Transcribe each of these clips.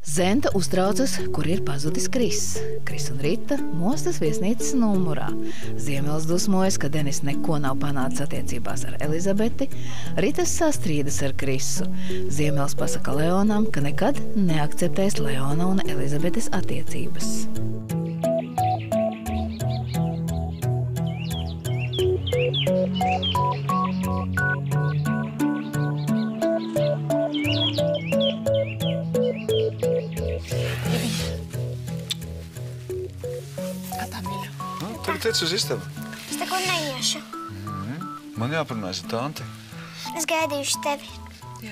Zenta uztraucas, kur ir pazudis Kris. Kris un Rita mostas viesnīcas numurā. Ziemelis dusmojas, ka Denis neko nav panācis attiecībās ar Elizabeti. Ritas sastrīdas ar Krisu. Ziemelis pasaka Leonam, ka nekad neakceptēs Leona un Elizabetes attiecības. Teic uz istabu. Es neko neiešu. Man jāparunājas ar tanti. Es gaidīšu tevi.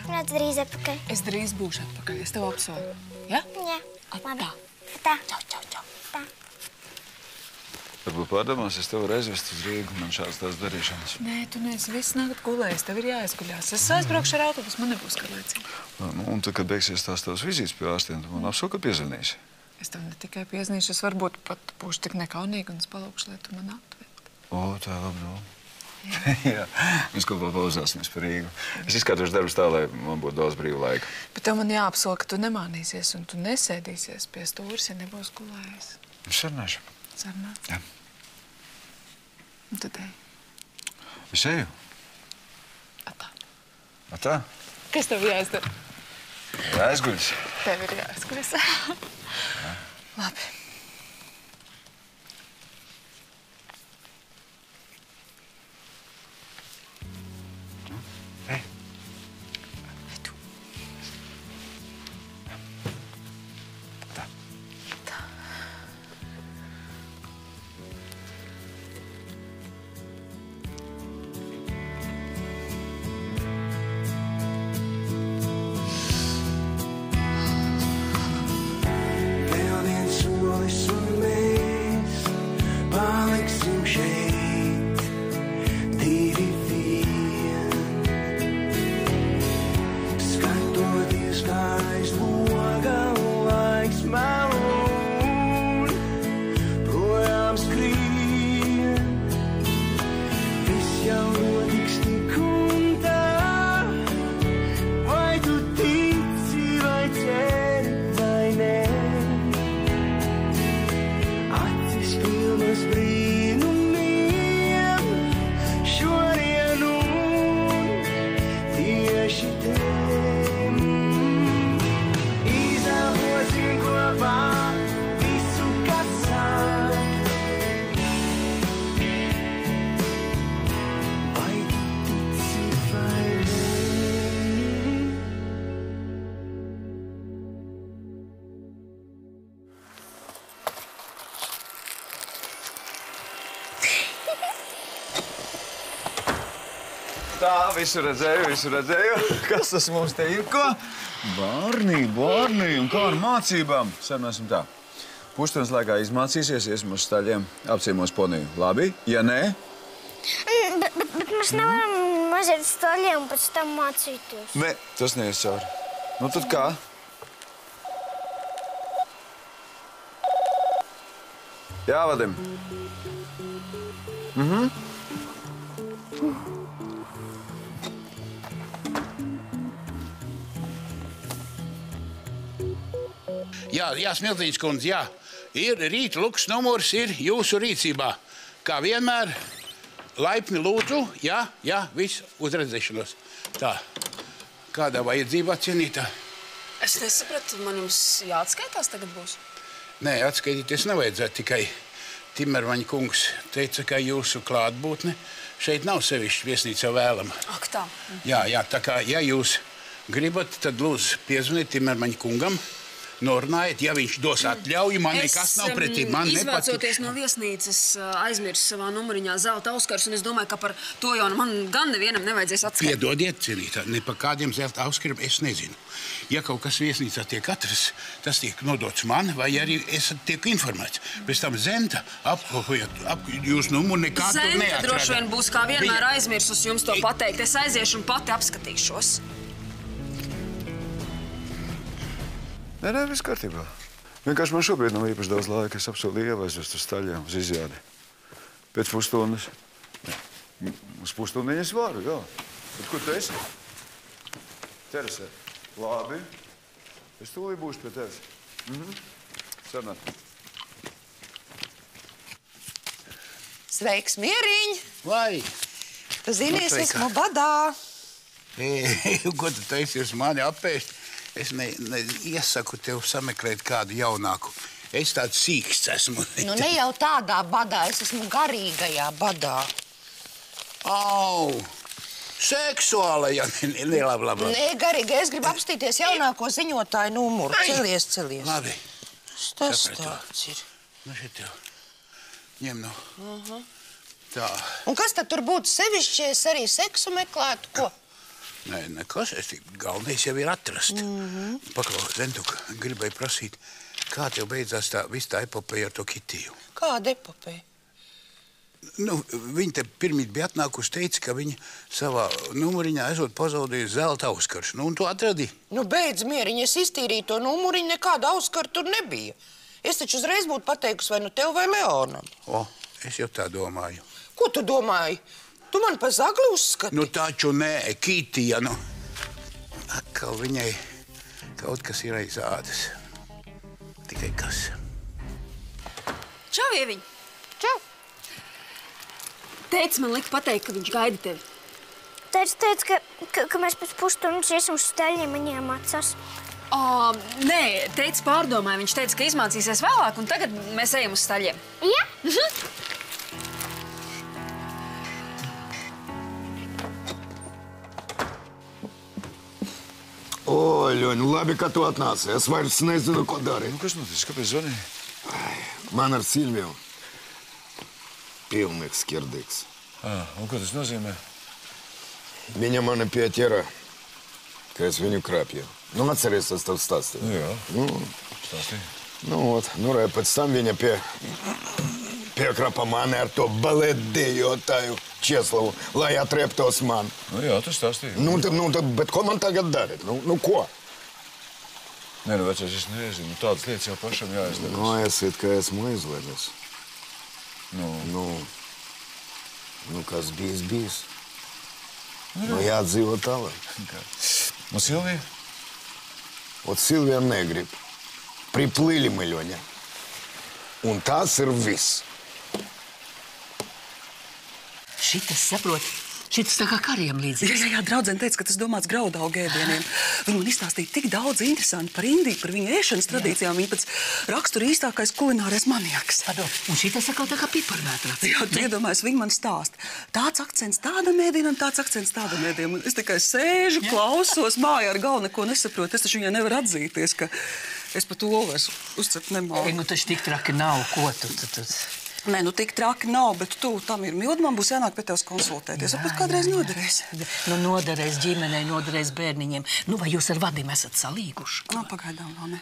Nāc drīz atpakaļ. Es drīz būšu atpakaļ. Es tev apsolu. Ja? Jā. Labi. Tā. Čau. Tā. Varbūt pārdomās, es tev varu aizvest uz Rīgu. Man šāds tās darīšanas. Nē, tu neesi viss nākat gulējis. Tev ir jāizguļās. Es aizbraukšu ar autobusu, man nebūs garlaicīgi. Un tad, kad beigsies tās tavas vizītes pie ārstiem, tu man apsolu, ka piezvanīsi. Es tev ne tikai piezīšu, es varbūt pat būšu tik nekaunīga un es palūkšu, lai tu man atved. O, tā ir labi doma. Jā, mēs kopā pauzāsimies par Rīgu. Es izkārtošu darbus tā, lai man būtu daudz brīva laika. Bet tev man jāapsola, ka tu nemānīsies un tu nesēdīsies pie stūris, ja nebūs gulējis. Es sarunāšu. Sarunā? Jā. Un tad ej. Es eju? Atā. Atā? Kas tev jāizdara? Jāizguļas. Tev ir jāizguļas. Labi. Ej. Ej tu. Tā. Tā. Tā, visu redzēju. Kas tas mums te ir, ko? Bārnī, un kā ar mācībām? Sarunāsim tā. Pusstundas laikā izmācīsies, iesim uz staļiem, apciemos poniju. Labi? Ja nē? Bet mēs nevaram aiziet uz staļiem un pēc tam mācīties. Nē, tas neies cauri. Nu tad kā? Jā, Vadim. Jā, Smiltiņas kundze, jā. Rīt luks numurs ir jūsu rīcībā. Kā vienmēr, laipni lūdzu, jā, viss uz redzēšanos. Tā, kādā vajadzībā cienītā? Es nesapratu, man jums jāatskaitās tagad būs? Nē, atskaitīties nevajadzētu, tikai Timermaņa kungs teica, ka jūsu klātbūtne šeit nav sevišķi viesnīcā vēlama. Ak, tā. Jā, tā kā, ja jūs gribat, tad lūdzu piezvaniet Timermaņa kungam. Norunājiet, ja viņš dos atļauju, man nekas nav pretī. Izvācoties no viesnīcas, aizmirsu savā numuriņā zelta auskars, un es domāju, ka par to jau man gan nevienam nevajadzēs atskaitīt. Piedodiet, cienītā, ne par kādiem zelta auskariem es nezinu. Ja kaut kas viesnīcā tiek atrasts, tas tiek nodots man, vai arī es tiek informēts. Pēc tam Zenta apkopojot jūsu numuru nekā tur neatrada. Zenta droši vien būs kā vienmēr aizmirsus jums to pateikt. Es aiziešu un pati apskatīšos. Nē, viss kārtībā. Vienkārši man šobrīd nav īpaši daudz laika. Es apsolīju ievaizvest uz staļiem, uz izjādi. Pēc pusstundas. Uz pusstundiņas varu, jā. Bet kur tu esi? Terasē. Labi. Es tūlīt būšu pie tevis. Sarunāt. Sveiks, Mieriņ! Vai? Tu zini, es sveika. esmu badā. Ko tu taisi uz mani apēst? Es iesaku tev sameklēt kādu jaunāku. Es tāds sīksts esmu. Nu, ne jau tādā badā, es esmu garīgajā badā. Au! Seksuālajā. Labi. Nē, garīgi, es gribu apstīties jaunāko ziņotāju numuru. Celies. Labi. Tas Sapratu. tāds ir. Nu, šeit tev. Ņem nu. Tā. Un kas tad tur būtu sevišķi, ja es arī seksu meklētu, ko? Nē, nekas. Galvenais jau ir atrast. Paklau, Zentuk, gribēju prasīt, kā tev beidzās viss tā epopeja ar to Kitiju? Kāda epopeja? Nu, viņa te pirmīt bija atnākusi, teica, ka viņa savā numuriņā esot pazaudējusi zelta auskaršu. Nu, un tu atradi? Nu, beidz, Mieriņ, es iztīrīju to numuriņu, nekāda auskara tur nebija. Es taču uzreiz būtu pateikusi vai nu tev vai Leonam. O, es jau tā domāju. Ko tu domāji? Tu mani pa zagli uzskati? Nu, taču nē, Kitija, nu. Atkal viņai kaut kas ir aiz ādas. Tikai kas? Čau, Ieviņ! Čau! Teicis man likt pateikt, ka viņš gaida tevi. Teica, ka mēs pēc pusstundas iesim uz staļiem, viņa jāmācās. Nē, teicis pārdomāja. Viņš teica, ka izmācīsies vēlāk, un tagad mēs ejam uz staļiem. Ja? O, Ļoņ, labi, ka tu atnāci. Es vairs nezinu, ko darīt. Nu, kas noticis? Kāpēc zvanīji? Man ar Silviju pilnīgs skirdīgs. Un ko tas nozīmē? Viņa mani pieķera, ka es viņu krāpju. Nu, atceries, es tev stāstīju. Jā, stāstīju. Nu, pēc tam viņa piekrapa mani ar to baletdejotāju Česlavu, lai atrieptos man. Nu jā, tu stāstīji. Bet ko man tagad darīt? Nu, ko? Nē, nu, vecais, es nezinu. Tādas lietas jau pašam jāizliek. Nu, es it kā esmu izlēmis. Nu, kas bijis. Nu, jādzīvo tālāk. Un Silvija? Вот Silvija negrib. Приплыли мы, Ļoņa. Un tas ir viss. Šitas, saprot, šitas tā kā kariem līdzīgs. Jā, draudzene teica, ka tas domāts graudaugu ēdieniem. Viņa man izstāstīja tik daudz interesanti par Indiju, par viņa ēšanas tradīcijām. Viņa pēc rakstura īstākais kulinārais maniaks. Un šitas atkal tā kā piparvētrāts. Jā, tu iedomājies, viņa man stāsta. Tāds akcents tādam ēdienam, tāds akcents tādam ēdienam. Es tikai sēžu, klausos, mājā ar galvu neko nesaprotu. Es taču viņai nevaru atzīties, ka es pat to vairs uzcert nemāku. Nu, taču tik traki nav, ko tu. Nē, nu tik traki nav, bet tu tam ir mildi, man būs jānāk pie tevs konsultēties. Varbūt kādreiz noderēs. Nu, noderēs ģimenei, noderēs bērniņiem. Nu, vai jūs ar Vadim esat salīguši? Nu, pagaidām vēl ne.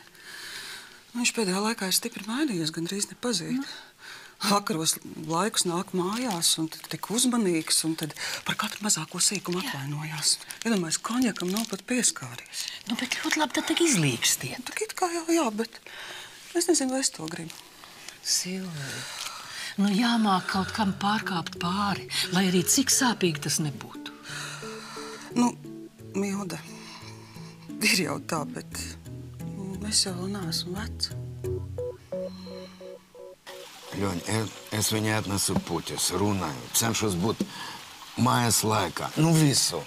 Viņš pēdējā laikā ir stipri mainījies, gandrīz nepazīt. Vakaros laikus nāk mājās un tad tik uzmanīgs un tad par katru mazāko sīkumu atvainojās. Iedomājies, konjakam nav pat pieskāries. Nu, bet ļoti labi, tad tik izlīkstiet. Tak it kā jā, bet es nezinu, vai es to gribu. Silvija, nu jāmāk kaut kam pārkāpt pāri, lai arī cik sāpīgi tas nebūtu. Nu, Milda, ir jau tā, bet es jau neesmu veca. Ļoņ, es viņai atnesu puķes, runāju, cenšos būt mājas laikā. Nu, visu.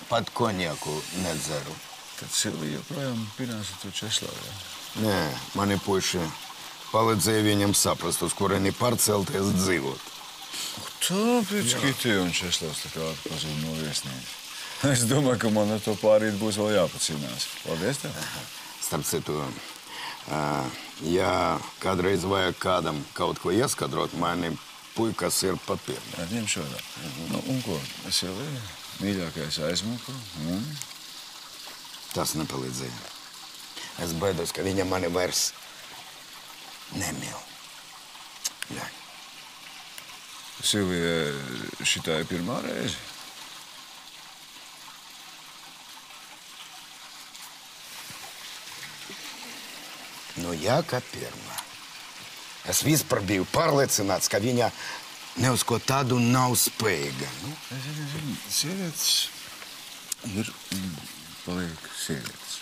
Pat konjaku nedzeru. Tad Silvija joprojām pinās ar to Česlavu. Nē, mani puiši palīdzēja viņam saprast, uz kurieni pārcelties dzīvot. Tāpēc Kitija un Česlavs tā kā atpazūd no viesnīcas. Es domāju, ka man ar to pārīt būs vēl jāpacīnās. Paldies tev. Starp citu, ja kādreiz vajag kādam kaut ko ieskadrot, mani puikas ir papirni. Ņem šādā. Nu, un ko? Silvija, mīļākais aizmuku. Tas nepalīdzēja. Es baidos, ka viņa mani vairs nemīl. Ļaņ. Silvija, šitā ir pirmā reize? Nu, jā, kā pirmā. Es vispār biju pārliecināts, ka viņa ne uz ko tādu nav spējīga. Nu? Zini, sievietes ir paliek sievietes.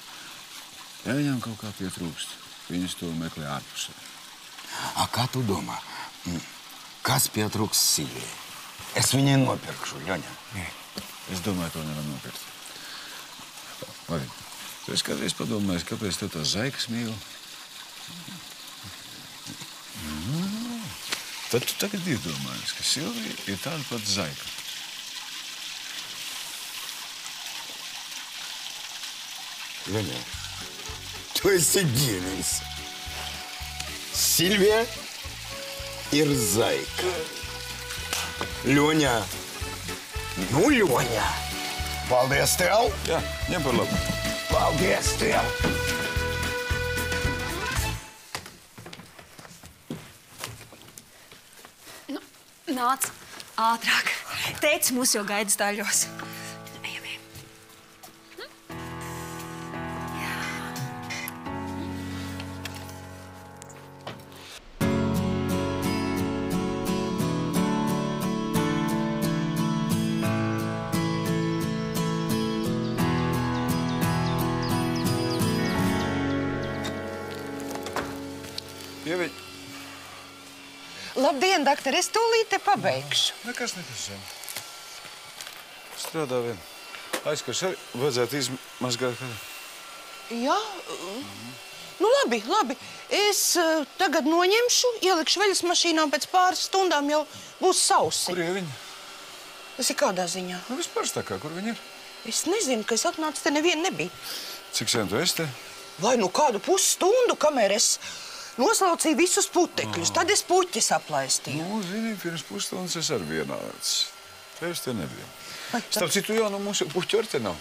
Ja viņam kaut kā pietrūkst, viņas to meklē ārpusē. Kā tu domā, kas pietrūkst Silvijai? Es viņai nopirkšu, Ļoņa. Es domāju, to nevar nopirkt. Labi, tu esi kādreiz padomājis, kāpēc tev tās zaikas mīl? Tad tu tagad iedomājies, ka Silvija ir tāda pat zaika. Ļoņa, tu esi ģīnis. Silvija ir zaika. Ļoņa. Nu, Ļoņa. Paldies tev. Jā, ņem par labu. Paldies tev. Nāc, ātrāk. Teicis, mūs jau gaida staļos. Ejam. Ieviņ. Labdien, doktor, es tūlīt te pabeigšu. Nekas. Strādā vien. Aizkars arī vajadzētu izmazgāt. Jā, nu labi. Es tagad noņemšu, ielikšu veļas mašīnā, pēc pāris stundām jau būs sausi. Kur Ieviņa? Tas ir kādā ziņā? Nu, vispārstākā, kur viņa ir? Es nezinu, ka es atnācu, te neviena nebija. Cik sen tu esi te? Vai nu kādu pusstundu, kamēr es noslaucīju visus putekļus, tad es puķis aplaistīju. Nu, zini, pirms pusstundas es ar vienāds. Tevis te nebija. Starp citu, jau no mūsu puķu ar te nav.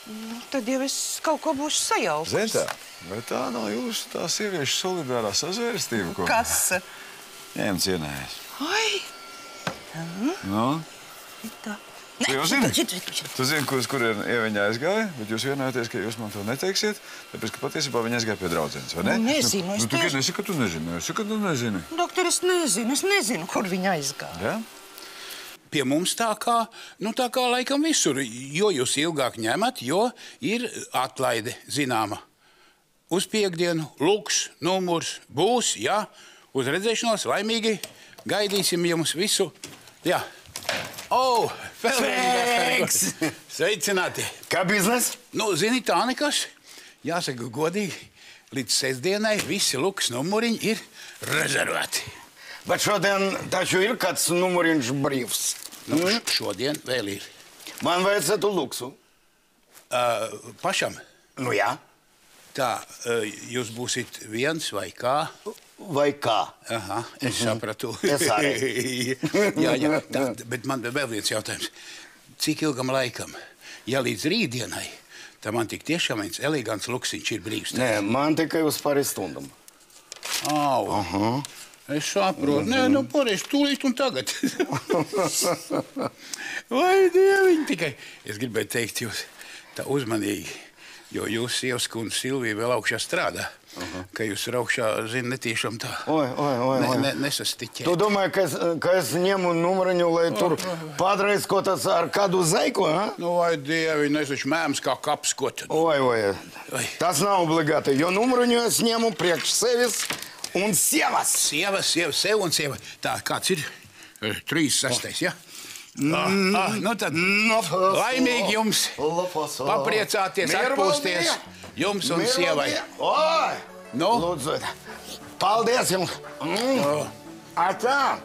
Nu, tad jau es kaut ko būšu sajaukus. Zentā, vai tā nav jūsu tā sieviešu solidārā sazvērstība, ko? Kas? Ņēm cienējas. Ai! Nu? Tā. Tu jau zini? Tu zini, uz kurien Ieviņa aizgāja, bet jūs vienojāties, ka jūs man to neteiksiet, tāpēc, ka patiesībā viņa aizgāja pie draudzenes, vai ne? Nu, nezinu, es tu nesi, ka tu nezini. Es saku, ka tu nezini. Doktor, es nezinu, kur viņa aizgāja. Ja? Pie mums tā kā laikam visur, jo jūs ilgāk ņemat, jo ir atlaide zināma. Uz piekdienu, luks, numurs, būs, jā, uz redzēšanos, laimīgi, gaidīsim jums visu, jā. Sveiks! Sveicināti! Kā biznes? Nu, zini, tā nekas. Jāsaka godīgi, līdz sestdienai visi luks numuriņi ir rezervēti. Bet šodien taču ir kāds numuriņš brīvs. Nu, šodien vēl ir. Man vajadzētu luksu. Pašam? Nu, jā. Tā, jūs būsit viens vai kā? Vai kā? Aha, es sapratu. Es arī. Jā, tā, bet man vēl viens jautājums. Cik ilgam laikam? Ja līdz rītdienai, tad man tik tiešām viens elegants luksiņš ir brīvs. Nē, man tikai uz pāris stundam. Es saprotu. Nē, nu pareizi, tūlīt un tagad. Vai Dieviņ, tikai es gribēju teikt jūs tā uzmanīgi, jo jūs sievas kundze Silvija vēl augšā strādā. Ka jūs ir augšā, zini, netiešām tā. Nesastiķēt. Tu domāji, ka es ņemu numuriņu, lai tur padreiskotas ar kādu zaiku, ha? Nu, vai Dievi, es taču mēms kā kapskot. Oi. Tas nav obligāti, jo numuriņu es ņemu priekš sevis un sievas. Sev un sieva. Tā, kāds ir? 36, ja? Nu tad, laimīgi jums papriecāties, atpūsties jums un sievai. Oi! Nu? Lūdzu, paldies jums! Atā!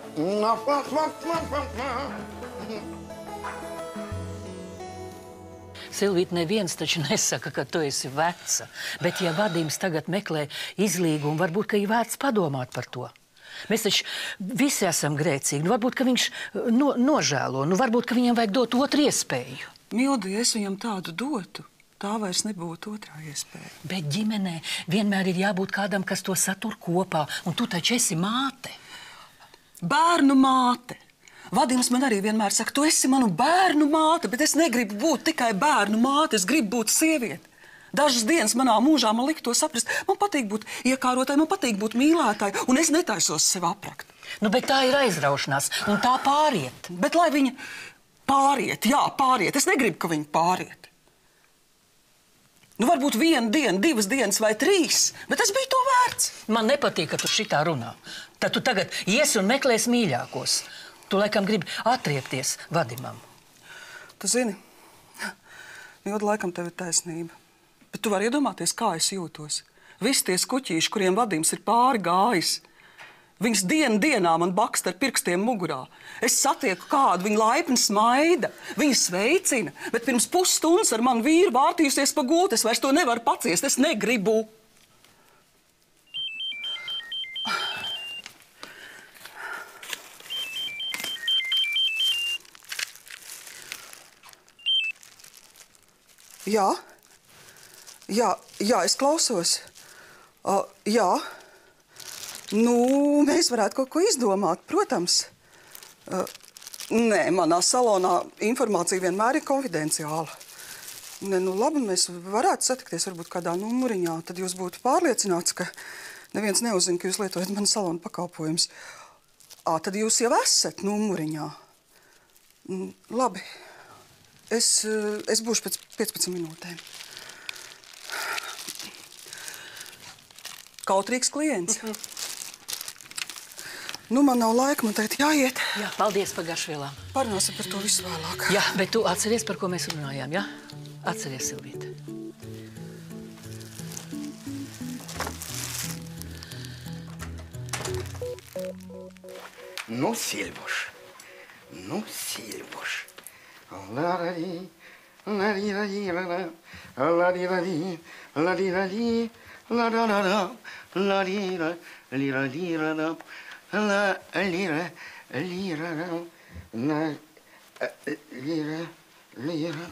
Silvīt, neviens taču nesaka, ka tu esi veca, bet ja Vadims tagad meklē izlīgumu, varbūt, ka ir vērts padomāt par to. Mēs taču visi esam grēcīgi. Nu, varbūt, ka viņš nožēlo. Nu, varbūt, ka viņam vajag dot otru iespēju. Mildi, ja es viņam tādu dotu, tā vairs nebūtu otrā iespēja. Bet ģimenē vienmēr ir jābūt kādam, kas to satur kopā. Un tu taču esi māte. Bērnu māte. Vadims man arī vienmēr saka, tu esi manu bērnu māte, bet es negribu būt tikai bērnu māte, es gribu būt sieviete. Dažas dienas manā mūžā man lika to saprast. Man patīk būt iekārotai, man patīk būt mīlētai, un es netaisos sev aprakt. Nu, bet tā ir aizraušanās, un tā pāriet. Bet lai viņa pāriet, jā, pāriet. Es negribu, ka viņa pāriet. Nu, varbūt 1 diena, 2 dienas vai 3, bet tas bija to vērts. Man nepatīk, ka tu šitā runā. Tad tu tagad ies un meklēs mīļākos. Tu laikam gribi atriepties Vadimam. Tu zini, Milda, laikam tev ir taisnība. Bet tu vari iedomāties, kā es jūtos. Visi tie skuķīši, kuriem Vadims ir pāri gājis. Viņas dienā man baksta ar pirkstiem mugurā. Es satieku kādu, viņa laipni smaida, viņa sveicina, bet pirms pusstundas ar manu vīru vārtījusies pa gultu. Es vairs to nevaru paciest, es negribu. Jā, es klausos. Jā. Nu, mēs varētu kaut ko izdomāt, protams. Nē, manā salonā informācija vienmēr ir konfidenciāla. Nē, nu labi, mēs varētu satikties varbūt kādā numuriņā, tad jūs būtu pārliecināts, ka neviens neuzzina, ka jūs lietojat manu salonu pakalpojumus. Tad jūs jau esat numuriņā. Labi, es būšu pēc 15 minūtēm. Kautrīgs klients. Nu, man nav laika, man tagad jāiet. Jā, paldies par garšvielām. Parunāsim par to visu vēlāk. Jā, bet tu atceries, par ko mēs runājām, jā? Atceries, Silvīte. Nu, Silvuš. Nu, Silvuš. La-la-li, la-li-la-li-la-la, la-li-la-li, la-li-la-li, la-la-la-la, la-li-la-li-la-li-la-la. La lira, la lira.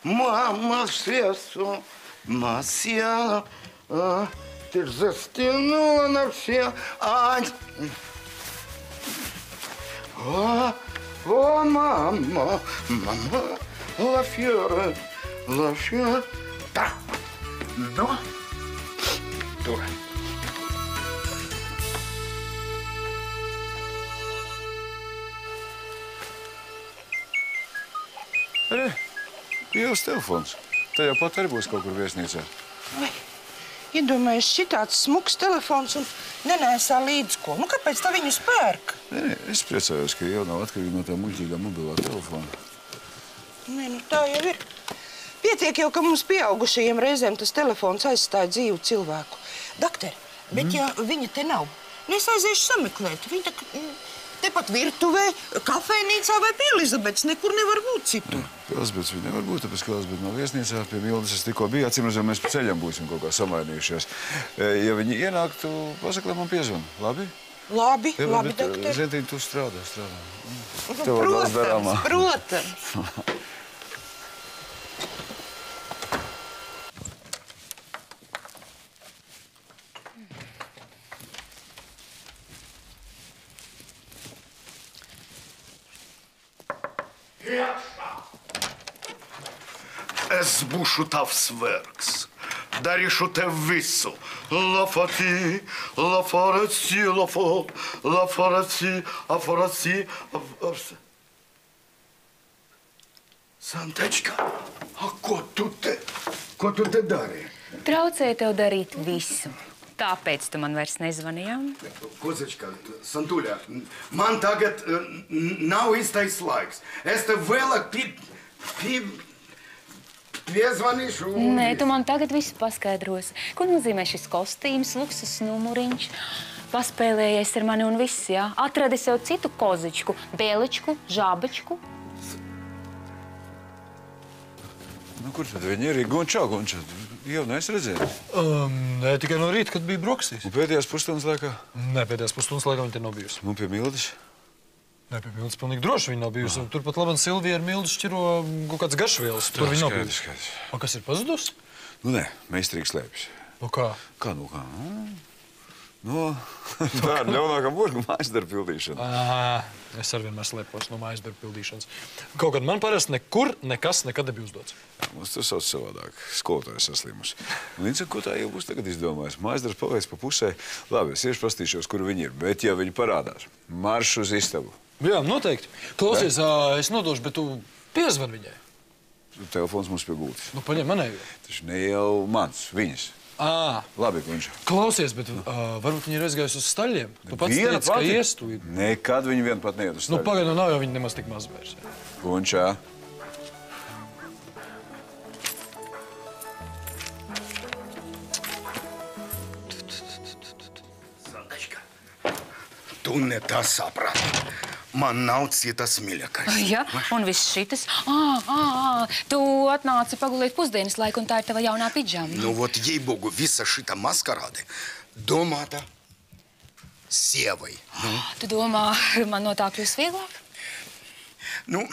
Мама, средство, масса, ты ж застянула на все. О, мама, la fiore. Tā. Nu, tur. Re, Ievas telefons. Tajā pat arī būs kaut kur viesnīcā. Vai, iedomājies šitāds smuks telefons un nenēsā līdz ko. Nu, kāpēc tā viņu spērk? Nē, es priecājos, ka Ieva nav atkarīga no tā muļķīgā mobilā telefona. Nē, nu tā jau ir. Pietiek jau, ka mums pieaugušajiem reizēm tas telefons aizstāja dzīvu cilvēku. Doktor, bet ja viņa te nav, es aiziešu sameklēt. Viņa tepat virtuvē, kafejnīcā vai pie Elizabetes, nekur nevar būt citur. Pie Elizabetes viņa nevar būt, tāpēc, ka Elizabete nav viesnīcā. Pie Mildas es tikko biju, acīmredzot, mēs pa ceļam būsim kaut kā samainījušies. Ja viņi ienāktu, pasaka, lai man piezvan. Labi? Labi, doktor. Zentīni, tu strādā. Tev var daudz darāmā. Protams. Es būšu tavs vergs. Darīšu tev visu. La fati, la farasi, la farasi, afarasi. Santečka, ko tu te dari? Traucēju tev darīt visu. Tāpēc tu man vairs nezvanījām. Kozečka, Santuļa, man tagad nav īstais laiks. Es tev vēlāk piezvanīšu. Nē, tu man tagad visu paskaidrosi. Ko nozīmē šis kostīms, luksus numuriņš? Paspēlējies ar mani un viss, jā? Atradi sev citu kozičku, bēličku, žābečku. Nu, kur tad viņi ir? Gončā. Jau neesi redzējis? Nē, tikai no rīta, kad bija brokastīs. Un pēdējās pusstundas laikā? Nē, pēdējās pusstundas laikā viņa te nav bijusi. Un pie Mildas? Nē, pie Mildas pilnīgi droši viņa nav bijusi. Turpat labam Silvija ar Mildu šķiro kaut kāds garšvielas. Tur viņa nav bijusi. Skaidrs. Kas ir pazudus? Nu, nē, meistarīgi slēpjas. Nu kā? Kā? No, bērnu ļaunākā burgu mājas darbu pildīšana. Es arvien mēs lepos no mājas darbu pildīšanas. Kaut gan man parasti nekur nekas nekad nebija uzdots. Mums tas sauc savādāk. Skolotāja saslimusi. Līdz ar ko tā jau būs tagad izdomājis. Mājas darbs paveic pa pusē. Labi, es iešu pastīšos, kur viņi ir. Bet, ja viņi parādās, marš uz istabu. Jā, noteikti. Klausies, es nodošu, bet tu piezvan viņai. Telefons mums pie gultas. Nu, paņem manējo. Taču ne jau mans, viņas. Labi, kungs. Klausies, bet varbūt viņi ir aizgājusi uz staļiem. Tu pats teici, ka ies tu. Nekad viņi vien pat neiet uz staļiem. Nu, pagaid, nav jau viņi nemaz tik maz vairs. Kunčā. Sandačka, tu ne tas saprati. Man nav citas mīļākais. Ja, un viss šitas. Tu atnāci pagulēt pusdienas laiku, un tā ir tava jaunā pidžama. Nu, вот, ей-богу, visa šita maskarāde domāta sievai. Tu domā, man no tā kļūs vieglāk? Nu,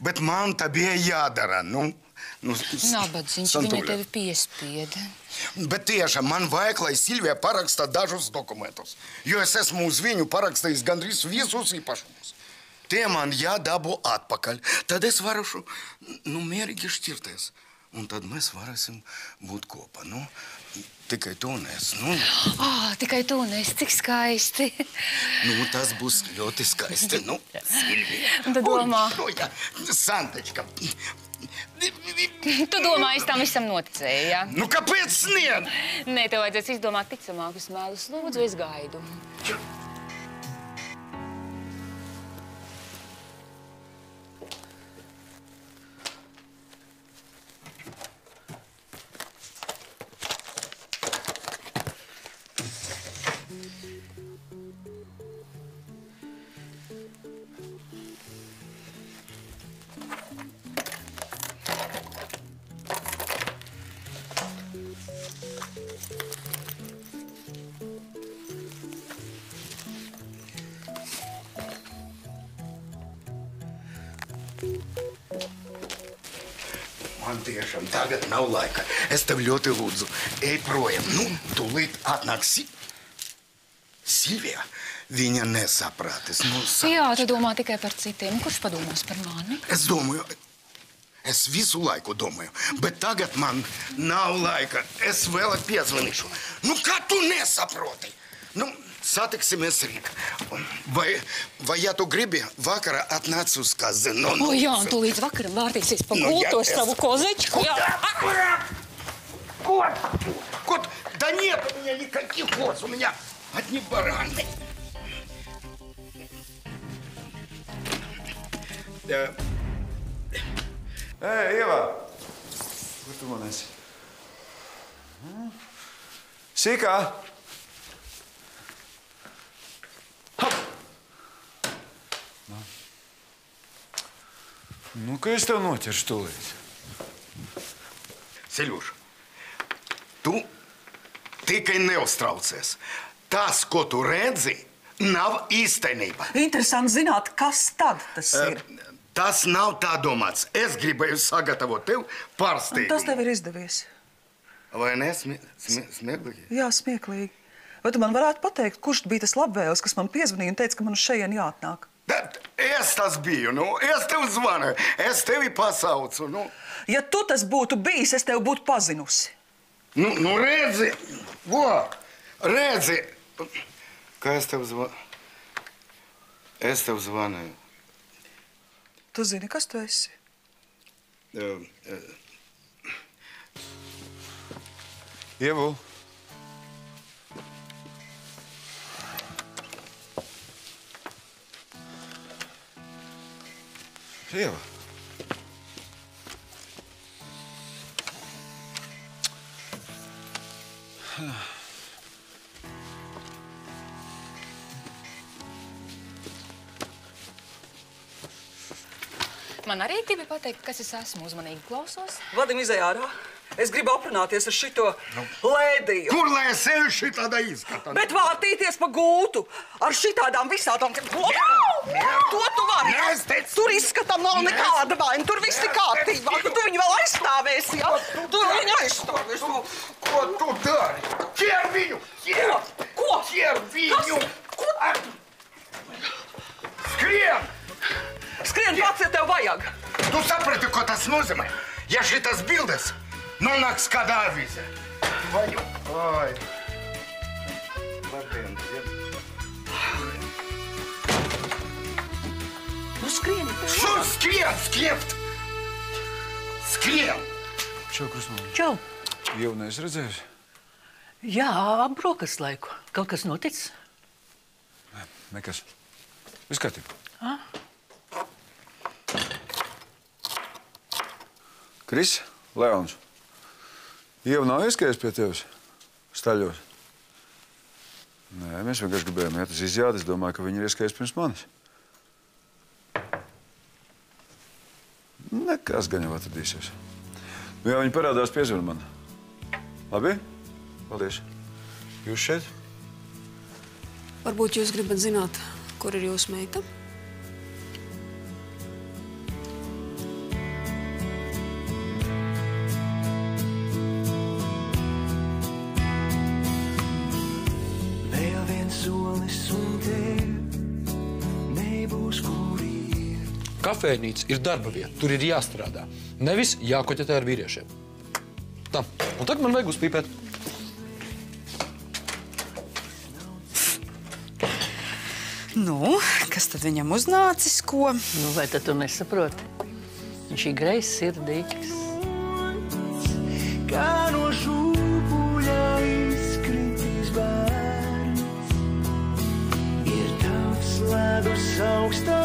bet man tā bija jādara, Nabadzīgs, viņa tevi piespieda. Bet tiešām man vajag, lai Silvija paraksta dažus dokumentus, jo es esmu uz viņu parakstījis gandrīz visus īpašumus. Tie man jādabū atpakaļ. Tad es varušu, mierīgi šķirties. Un tad mēs varēsim būt kopā. Tikai tu un es. Tikai tu un es, cik skaisti. Tas būs ļoti skaisti. Silvija. Un tad domā. Santačka. Tu domā, es tam visam noticēju, jā? Kāpēc ne? Nē, tev vajadzēs izdomāt ticamākus mēlus. Lūdzu, es gaidu. Man tiešām tagad nav laika. Es tev ļoti lūdzu, ej projām. Tūlīt atnāks Silvija. Viņa nesaprātis. Jā, tu domā tikai par citiem. Kurš padomās par mani? Es domāju, es visu laiku domāju, bet tagad man nav laika. Es vēl piezvanīšu. Kā tu nesaproti? Satiksimies rīt. Vai ja tu gribi, vakarā atnāc uz kazino? Jā, un tu līdz vakaram vārtīsies pa gultu ar savu kozečku. Кот, да нет у меня никаких коз, у меня одни бараны. Ieva, kur tu man esi? Sīkā! Ka es tev noķeršu tūlīt. Seļuš, tu tikai neuztraucies. Tas, ko tu redzi, nav īstenība. Interesanti zināt, kas tad tas ir. Tas nav tā domāts. Es gribēju sagatavot tev pārsteigumu. Tas tev ir izdevies. Vai ne? Smieklīgi? Jā, smieklīgi. Vai tu man varētu pateikt, kurš bija tas labvēlis, kas man piezvanīja un teica, ka man uz šejien jāatnāk? Es tas biju, es tev zvanu, es tevi pasaucu, Ja tu tas būtu bijis, es tev būtu pazinusi. Redzi, redzi. Kā es tev zvanu? Es tev zvanīju. Tu zini, kas tu esi? Ievu. Ieva. Man arī gribi pateikt, kas es esmu, uzmanīgi klausos. Vadim izej ārā. Es gribu aprunāties ar šito lēdiju. Kur lai es eju šitādā izskatā? Bet vārtīties pa gūtu ar šitādām visādām... To tu vari. Tur izskatām nav nekāda vaina. Tur viss ir kārtībā. Tu viņu vēl aizstāvēsi, jā? Tu viņu aizstāvēsi. Ko tu dari? Ķer viņu! Ķer! Ko? Ķer vajag. Tu saprati, ko tas nozīmē? Ja šitas bildes nonāks kādā avīzē. Vaju. Ai. Labdien. Nu skrieni. Šur skrien! Skrien! Čau, Krusmāla. Čau. Jau neesi redzējusi? Jā, ap brokastu laiku. Kaut kas noticis? Nē, nekas. Viss kārtībā. Kris, Leons, Ieva nav ieskējusi pie tevis staļos? Nē, mēs vienkārši gribējām iet uz izjādi. Es domāju, ka viņi ir ieskējusi pirms manis. Nekas gan jau atradīsies. Nu, jā, viņi parādās, piezvan man. Labi? Paldies. Jūs šeit? Varbūt jūs gribat zināt, kur ir jūsu meita? Vēl viens solis un tev nebūs kur iet. Kafejnīca ir darba vieta, tur ir jāstrādā. Nevis jākoķetē ar vīriešiem. Tā, un tagad man vajag uzpīpēt. Nu, kas tad viņam uznācis, ko? Nu, vai tad tu nesaproti? Viņš ir greizsirdīgs. Kā no šūpuļa izkritis bērns, ir tavs ledus augstā